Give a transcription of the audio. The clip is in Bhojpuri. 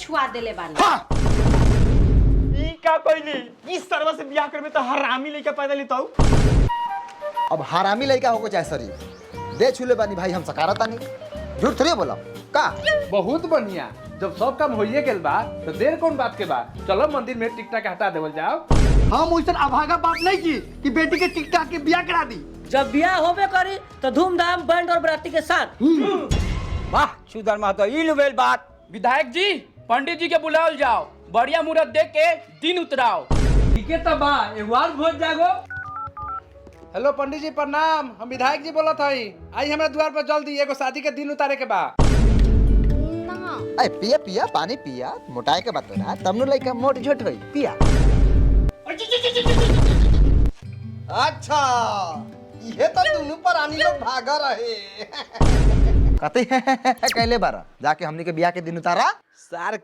छुआ देले बानी। ई का कहली इस सरवा से बियाह करबे तो हरामी लइका पैदा लेतौ। अब हरामी लड़का होको चाहे सरी दे छुले बानी भाई, हम सकारता नहीं, झूठ थोड़ी बोला का। बहुत बढ़िया, जब सब काम होइए गेल बा तो देर कौन बात के बा, चलो मंदिर में टिकटा के हटा देवल जाओ। हम वैसे अभागा बात नहीं की कि बेटी के टिकटा के ब्याह करा दी। जब ब्याह होबे करी तो धूमधाम बैंड और बराती के साथ। वाह सुधर महतो ई लुबेल बात। विधायक जी पंडित जी के बुलाओल जाओ, बढ़िया मुहूर्त देख के दिन उतराओ। ठीक है तब बा एक बार भोज जागो। हेलो पंडित जी प्रणाम, हम विधायक जी बोलत हई, आई हमरा द्वार पर जल्दी एगो शादी के दिन उतारे के बा। अरे पिया पिया पानी पिया, मोटाए के बात ना तब नु लइका मोट झोट होई पिया। अच्छा ये तो दोनों प्राणी लोग भागा रहे। कहते कहले बारा जाके हमनी के बियाह के दिन उतारा सार के